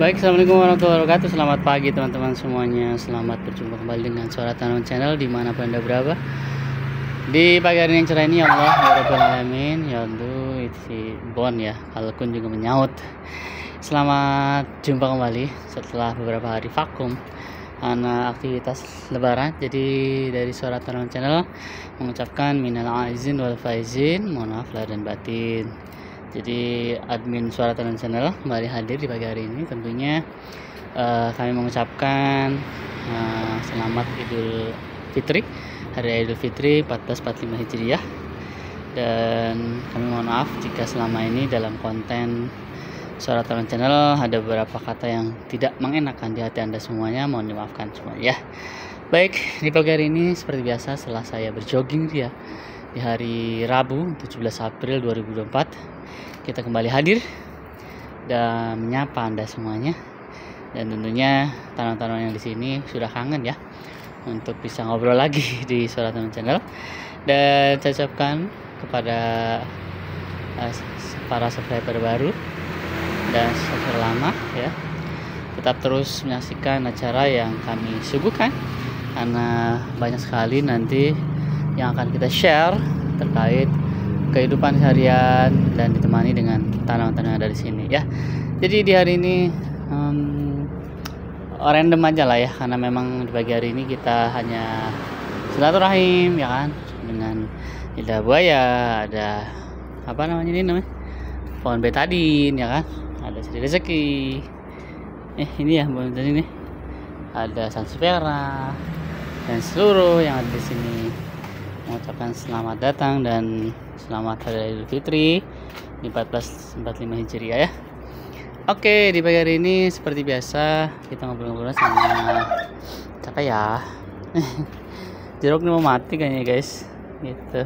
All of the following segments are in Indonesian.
Baik, assalamualaikum warahmatullahi wabarakatuh. Selamat pagi teman-teman semuanya. Selamat berjumpa kembali dengan Suara Tanaman Channel dimanapun anda berada. Di pagi hari yang cerah ini, ya Allah, ya Rabbal Alamin, ya Allah, itu Bon ya. Kalkun juga menyaut. Selamat jumpa kembali setelah beberapa hari vakum karena aktivitas Lebaran. Jadi dari Suara Tanaman Channel mengucapkan minal aizin wal faizin, mohon maaf lahir dan batin. Jadi admin Suara Tanaman Channel kembali hadir di pagi hari ini. Tentunya kami mengucapkan selamat Idul Fitri, hari Idul Fitri 1445 Hijriah. Dan kami mohon maaf jika selama ini dalam konten Suara Tanaman Channel ada beberapa kata yang tidak mengenakan di hati anda semuanya. Mohon dimaafkan semuanya ya. Baik, di pagi hari ini seperti biasa setelah saya berjogging ya di hari Rabu 17 April 2024, kita kembali hadir dan menyapa anda semuanya. Dan tentunya tanaman-tanaman yang di sini sudah kangen ya untuk bisa ngobrol lagi di Suara Tanaman Channel. Dan saya ucapkan kepada para subscriber baru dan subscriber lama ya, tetap terus menyaksikan acara yang kami suguhkan karena banyak sekali nanti yang akan kita share terkait kehidupan seharian dan ditemani dengan tanaman-tanaman dari sini ya. Jadi di hari ini random aja lah ya, karena memang di pagi hari ini kita hanya silaturahim ya kan, dengan lidah buaya, ada apa namanya ini pohon betadin ya kan, ada Sri Rezeki, ini ya pohon betadin ini, ada sansevieria dan seluruh yang ada di sini mengucapkan selamat datang dan selamat hari Idul Fitri di 1445 Hijriah ya. Oke, di pagi hari ini seperti biasa kita ngobrol-ngobrol sama siapa ya? Jeruknya mau mati kayaknya guys. Gitu.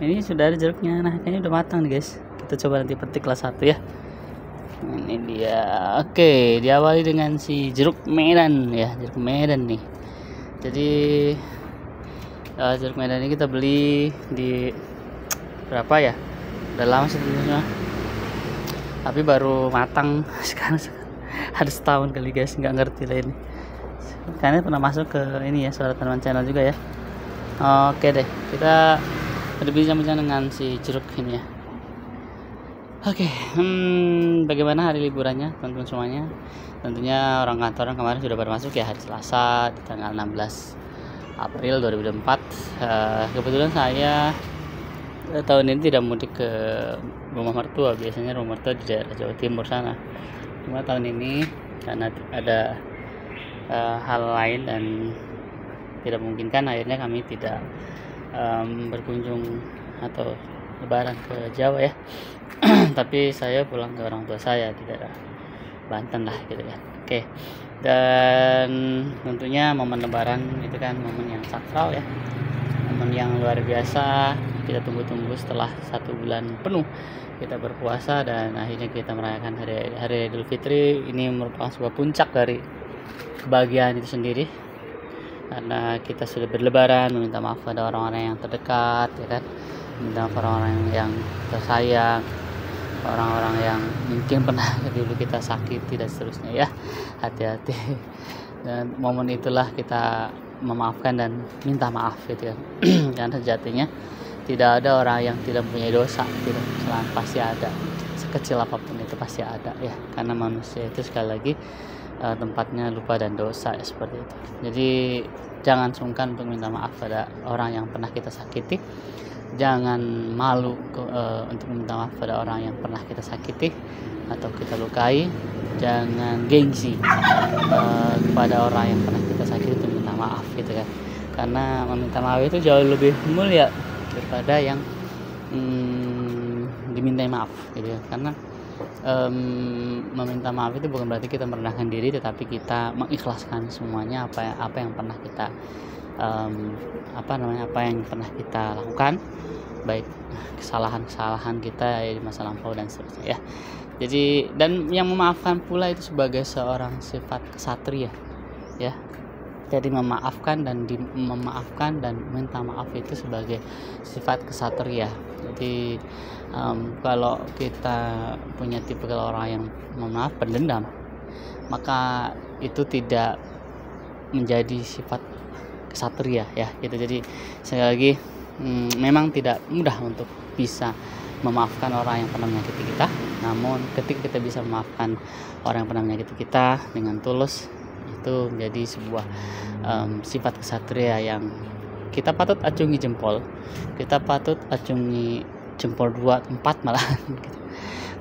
Ini sudah ada jeruknya. Nah, kayaknya udah matang nih guys. Kita coba nanti petik kelas 1 ya. Ini dia. Oke, diawali dengan si jeruk Medan ya, jeruk Medan nih. Jadi jeruk Medan ini kita beli di berapa ya? Udah lama sih tentunya, tapi baru matang sekarang ada setahun kali guys, nggak ngerti lah ini. Karena pernah masuk ke ini ya Suara Tanaman Channel juga ya. Oke deh, kita berbincang-bincang dengan si jeruk ini ya. Oke, bagaimana hari liburannya teman-teman semuanya? Tentunya orang kantoran kemarin sudah baru masuk ya, hari Selasa di tanggal 16 April 2024. Kebetulan saya tahun ini tidak mudik ke rumah mertua. Biasanya rumah mertua di daerah Jawa Timur sana. Cuma tahun ini karena ada hal lain dan tidak memungkinkan, akhirnya kami tidak berkunjung atau lebaran ke Jawa ya. Tapi saya pulang ke orang tua saya di daerah Banten lah gitu ya. Oke. Dan tentunya momen lebaran itu kan momen yang sakral ya, momen yang luar biasa. Kita tunggu-tunggu setelah 1 bulan penuh kita berpuasa dan akhirnya kita merayakan hari Idul Fitri. Ini merupakan sebuah puncak dari kebahagiaan itu sendiri, karena kita sudah berlebaran, meminta maaf pada orang-orang yang terdekat ya kan, meminta maaf orang-orang yang tersayang, orang-orang yang mungkin pernah dulu kita sakiti dan seterusnya ya. Hati-hati. Dan momen itulah kita memaafkan dan minta maaf gitu kan. Karena sejatinya tidak ada orang yang tidak mempunyai dosa gitu. Selain pasti ada, sekecil apapun itu pasti ada ya, karena manusia itu sekali lagi tempatnya lupa dan dosa ya, seperti itu. Jadi jangan sungkan untuk minta maaf pada orang yang pernah kita sakiti. Jangan malu untuk meminta maaf pada orang yang pernah kita sakiti atau kita lukai. Jangan gengsi kepada orang yang pernah kita sakiti untuk minta maaf gitu kan. Karena meminta maaf itu jauh lebih mulia daripada yang dimintai maaf gitu ya. Karena meminta maaf itu bukan berarti kita merendahkan diri, tetapi kita mengikhlaskan semuanya apa yang pernah kita apa yang pernah kita lakukan, baik kesalahan-kesalahan kita di masa lampau dan seterusnya ya. Jadi dan yang memaafkan pula itu sebagai seorang sifat kesatria ya. Jadi memaafkan dan minta maaf itu sebagai sifat kesatria. Jadi kalau kita punya tipe orang yang mohon maaf pendendam, maka itu tidak menjadi sifat kesatria ya gitu. Jadi sekali lagi memang tidak mudah untuk bisa memaafkan orang yang pernah menyakiti kita, namun ketika kita bisa memaafkan orang yang pernah menyakiti kita dengan tulus, itu menjadi sebuah sifat kesatria yang kita patut acungi jempol, kita patut acungi jempol 2, 4 malah gitu.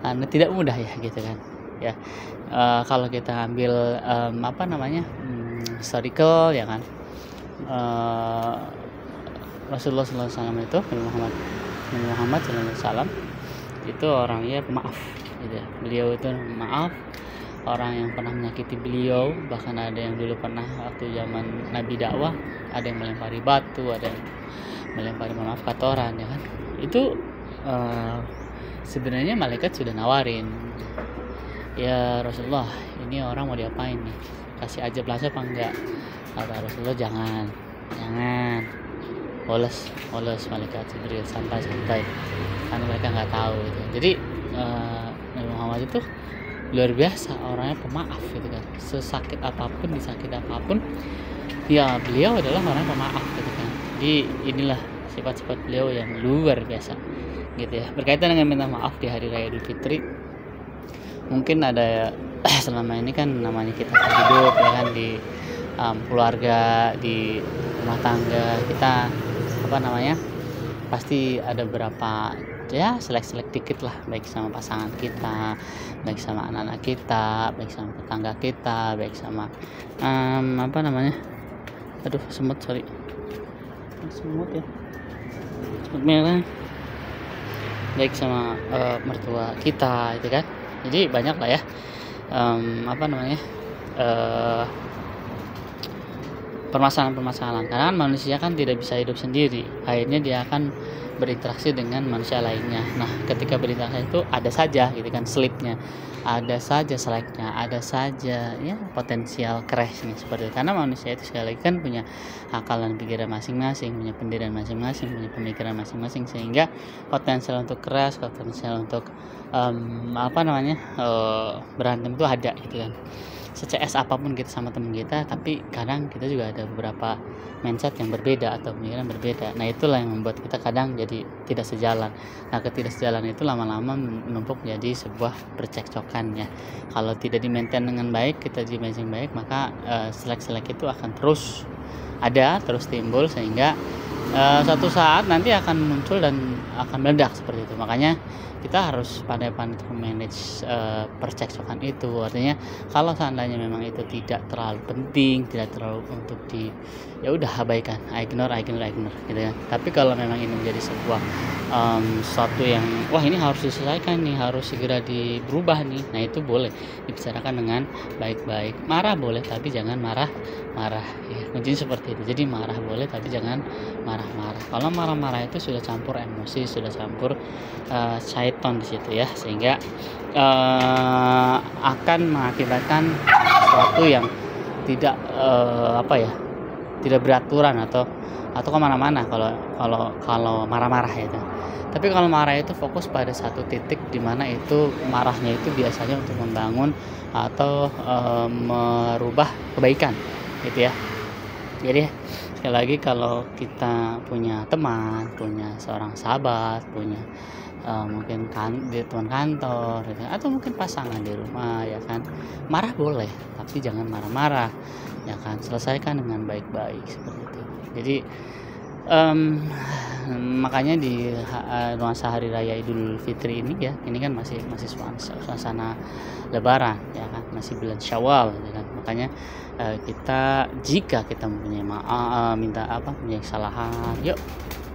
Karena tidak mudah ya gitu kan ya. Kalau kita ambil historical ya kan, Rasulullah SAW itu Nabi Muhammad SAW itu orangnya pemaaf gitu ya. Beliau itu maaf orang yang pernah menyakiti beliau, bahkan ada yang dulu pernah waktu zaman Nabi dakwah ada yang melempari batu, ada yang melempari kotoran ya kan. Itu sebenarnya malaikat sudah nawarin, ya Rasulullah ini orang mau diapain nih, kasih aja langsung apa enggak? Kata Rasulullah jangan poles malaikat Jibril, santai karena mereka nggak tahu gitu. Jadi Nabi Muhammad itu luar biasa, orangnya pemaaf gitu kan. Sesakit apapun, disakit apapun, ya beliau adalah orang pemaaf gitu kan. Jadi inilah sifat-sifat beliau yang luar biasa gitu ya. Berkaitan dengan minta maaf di hari raya Idul Fitri, mungkin ada selama ini kan namanya kita hidup ya kan di keluarga, di rumah tangga kita pasti ada beberapa ya selek dikit lah, baik sama pasangan kita, baik sama anak-anak kita, baik sama tetangga kita, baik sama semut ya, semut merah, baik sama mertua kita itu kan. Jadi banyak lah ya permasalahan karena manusia kan tidak bisa hidup sendiri, akhirnya dia akan berinteraksi dengan manusia lainnya. Nah ketika berinteraksi itu ada saja gitu kan slipnya, ada saja seleknya, ada saja ya potensial crashnya seperti itu. Karena manusia itu sekali lagi kan punya akal dan pikiran masing-masing, punya pendirian masing-masing, punya pemikiran masing-masing, sehingga potensial untuk crash, potensial untuk berantem itu ada gitu kan. Se-CS apapun kita sama teman kita, tapi kadang kita juga ada beberapa mindset yang berbeda atau pemikiran berbeda. Nah itulah yang membuat kita kadang jadi tidak sejalan. Nah ketidaksejalan itu lama-lama menumpuk menjadi sebuah percekcokan ya. Kalau tidak di-maintain dengan baik, kita di-managing baik, maka selek-selek itu akan terus ada, terus timbul, sehingga suatu saat nanti akan muncul dan akan meledak seperti itu. Makanya kita harus pandai-pandai untuk manage percekcokan itu. Artinya kalau seandainya memang itu tidak terlalu penting, tidak terlalu untuk ya udah abaikan, ignore gitu ya. Tapi kalau memang ini menjadi sebuah sesuatu yang wah ini harus diselesaikan nih, harus segera berubah nih, nah itu boleh dibicarakan dengan baik-baik. Marah boleh tapi jangan marah ya, kuncinya seperti itu. Jadi marah boleh tapi jangan marah-marah. Kalau marah-marah itu sudah campur emosi, sudah campur syaitan di situ ya, sehingga akan mengakibatkan sesuatu yang tidak tidak beraturan atau kemana-mana kalau marah-marah itu. Tapi kalau marah itu fokus pada satu titik, di mana itu marahnya itu biasanya untuk membangun atau merubah kebaikan gitu ya. Jadi sekali lagi kalau kita punya teman, punya seorang sahabat, punya mungkin teman kantor gitu, atau mungkin pasangan di rumah ya kan, marah boleh tapi jangan marah-marah ya kan, selesaikan dengan baik-baik seperti itu. Jadi makanya di nuansa hari raya Idul Fitri ini ya, ini kan masih suasana Lebaran ya kan, masih bulan Syawal ya kan. Makanya jika kita mempunyai punya kesalahan, yuk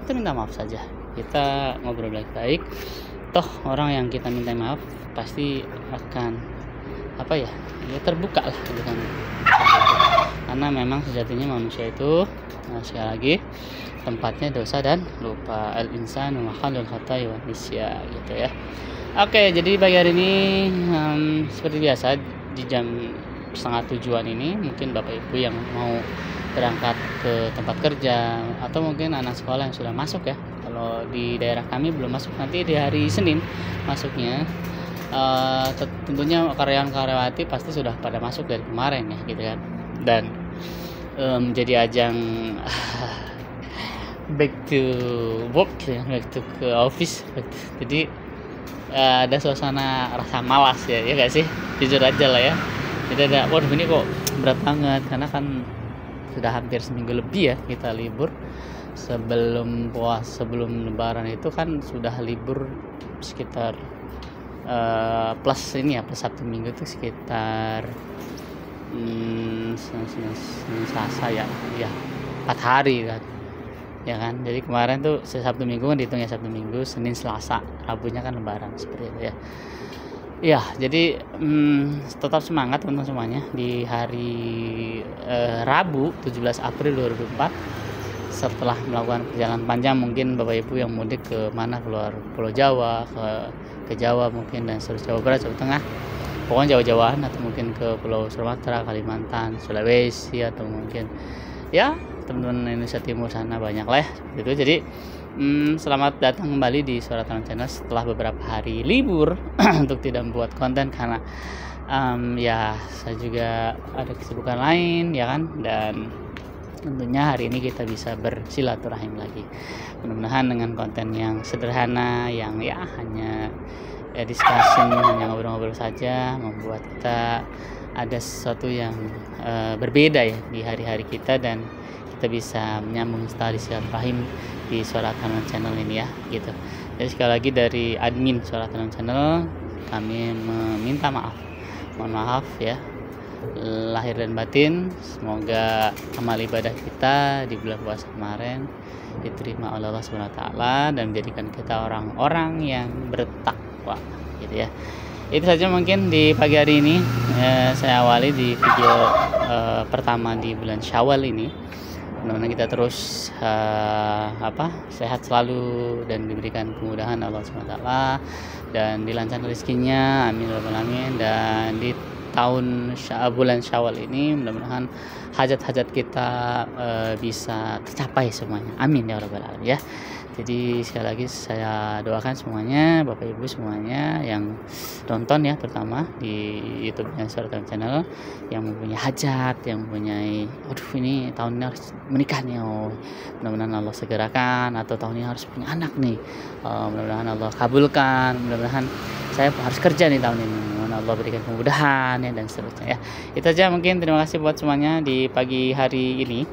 kita minta maaf saja, kita ngobrol baik-baik. Toh orang yang kita minta maaf pasti akan terbuka lah gitu kan. Karena memang sejatinya manusia itu sekali lagi tempatnya dosa dan lupa, al-insanu makhlul khata'i wa nisya gitu ya. Oke, jadi pagi hari ini seperti biasa di jam 6:30 ini mungkin Bapak Ibu yang mau berangkat ke tempat kerja, atau mungkin anak sekolah yang sudah masuk ya. Kalau di daerah kami belum masuk, nanti di hari Senin masuknya. tentunya karyawan-karyawati pasti sudah pada masuk dari kemarin ya gitu kan, dan menjadi ajang back to work ya, back to ke office. Jadi ada suasana rasa malas ya gak sih, jujur aja lah ya. Jadi ada, waduh ini kok berat banget, karena kan sudah hampir seminggu lebih ya kita libur. Sebelum lebaran itu kan sudah libur sekitar plus ini ya, plus Sabtu Minggu itu sekitar Selasa ya 4 hari kan ya kan. Jadi kemarin tuh Sabtu Minggu kan dihitungnya Sabtu Minggu, Senin Selasa, Rabunya kan lebaran seperti itu ya. Ya, jadi tetap semangat teman-teman semuanya di hari Rabu 17 April 2024. Setelah melakukan perjalanan panjang, mungkin Bapak Ibu yang mudik ke mana, keluar Pulau Jawa, ke Jawa mungkin, dan seluruh Jawa Barat, Jawa Tengah, pokoknya Jawa-Jawaan, atau mungkin ke Pulau Sumatera, Kalimantan, Sulawesi, atau mungkin ya teman-teman Indonesia Timur sana banyak lah ya, gitu. Jadi selamat datang kembali di Suara Tanam Channel setelah beberapa hari libur untuk tidak membuat konten karena ya saya juga ada kesibukan lain ya kan, dan tentunya hari ini kita bisa bersilaturahim lagi, mudah-mudahan dengan konten yang sederhana, yang ya hanya discussion, hanya ngobrol-ngobrol saja, membuat kita ada sesuatu yang berbeda ya di hari-hari kita, dan kita bisa menyambung tali silaturahim di Suara Tanam Channel ini ya gitu. Jadi sekali lagi dari admin Suara Tanam Channel kami meminta maaf, mohon maaf ya lahir dan batin. Semoga amal ibadah kita di bulan puasa kemarin diterima oleh Allah Subhanahu wa taala dan menjadikan kita orang-orang yang bertakwa gitu ya. Itu saja mungkin di pagi hari ini saya awali di video pertama di bulan Syawal ini. Mudah-mudahan kita terus sehat selalu dan diberikan kemudahan Allah Subhanahu wa taala dan dilancarkan rezekinya, amin ya rabbal alamin. Dan di bulan Syawal ini mudah-mudahan hajat-hajat kita bisa tercapai semuanya, amin ya rabbal alamin ya. Jadi sekali lagi saya doakan semuanya, Bapak Ibu semuanya yang nonton ya, terutama di YouTube-nya Suara Tanam Channel, yang mempunyai hajat, yang mempunyai aduh ini tahun ini harus menikah nih, mudah-mudahan Allah segerakan, atau tahun ini harus punya anak nih, mudah-mudahan Allah kabulkan, mudah-mudahan saya harus kerja nih tahun ini, mudah-mudahan Allah berikan kemudahan ya, dan seterusnya ya. Itu aja mungkin, terima kasih buat semuanya di pagi hari ini.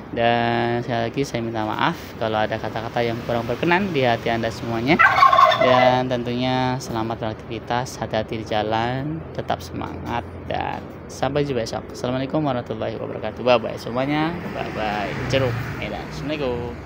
Dan sekali lagi saya minta maaf kalau ada kata-kata yang kurang berkenan di hati Anda semuanya. Dan tentunya selamat beraktivitas, hati-hati di jalan, tetap semangat, dan sampai jumpa besok. Assalamualaikum warahmatullahi wabarakatuh. Bye bye semuanya, bye bye jeruk. Assalamualaikum.